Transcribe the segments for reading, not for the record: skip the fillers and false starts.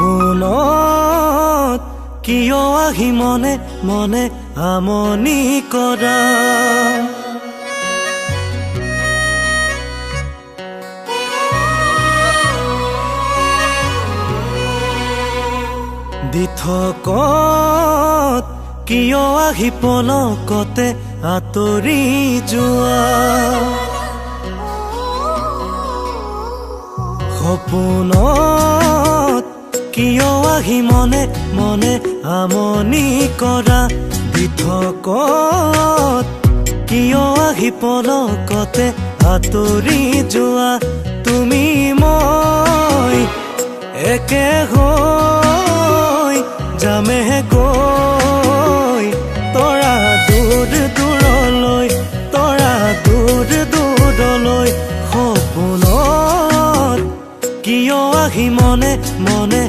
সপোনত কিয় আহি মনে মনে আমনি কৰা দিথকত কিয় আহি পলকতে আঁতৰি যোৱা সপোনত কিয় আহি মনে মনে আমনি কৰা দিথকত কিয় আহি পলকতে আঁতৰি যোৱা তুমি মই একে হৈ যামে গৈ তৰা দূৰ দূৰলৈ তৰা দূৰ দূৰলৈ সপোনত কিয় আহি মনে মনে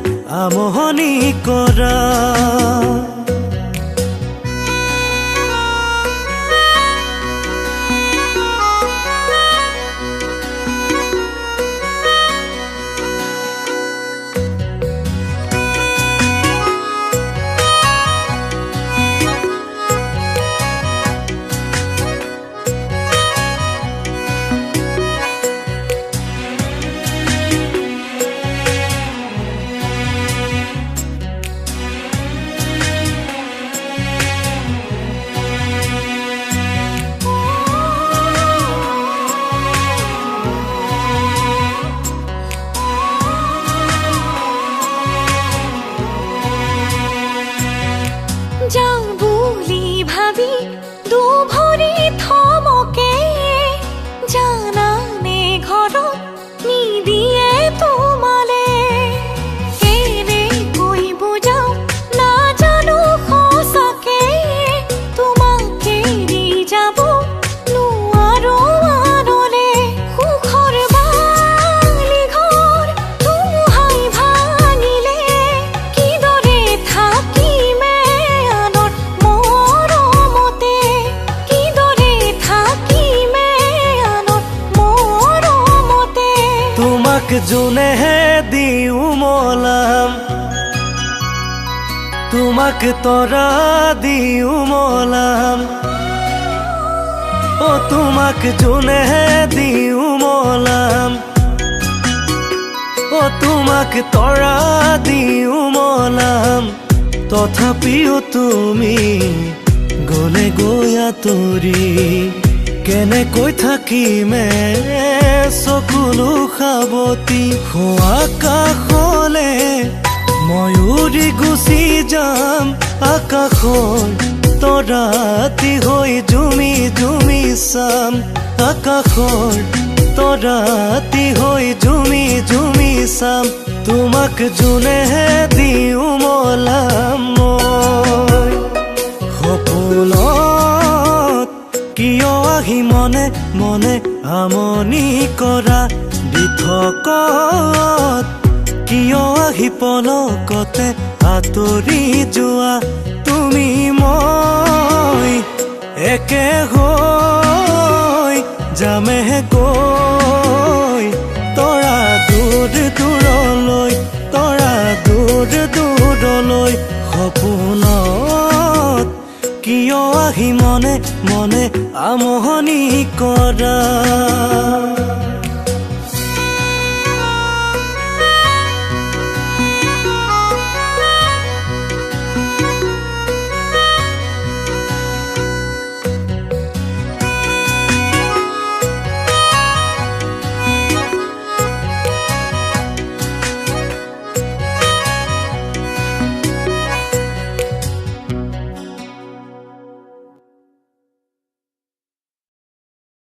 আমনি কৰা যাওঁ বুলি ভাবি দুভৰি থমকে জানানে ঘৰত নিদিয়ে তোমালে কেনেকৈ বুজাওঁ নাজানো সঁচাকে তোমাক এৰি যাব নোৱাৰো আনলে সুখৰ বালি ঘৰ ধুমুহাই ভাঙিলে কিদৰে থাকিমে তোমাক যোনেহে দিও মলাম তোমাক তৰা দিও মলাম ও তোমাক যোনেহে দিও মলাম ও তোমাক তৰা দিও মলাম তথাপিও তুমি গলে গৈ আঁতৰি কেনেকৈ থাকিমে চকুলো সাৱতি আকাশলে মই উৰি গুচি যাম আকাশৰ তৰাতি হৈ জুমি জুমি চাম আকাশৰ তৰাতি হৈ জুমি জুমি চাম তোমাক যোনেহে দিও মলাম মই সপোনত কিয় আহি মনে মনে আমনি কৰা দিথকত কিয় আহি পলকতে আঁতৰি যোৱা তুমি মই একে হৈ যামে গৈ তৰা দূৰ দূৰলৈ তৰা দূৰ দূৰলৈ সপোনত কিয় আহি মনে মনে আমনি কৰা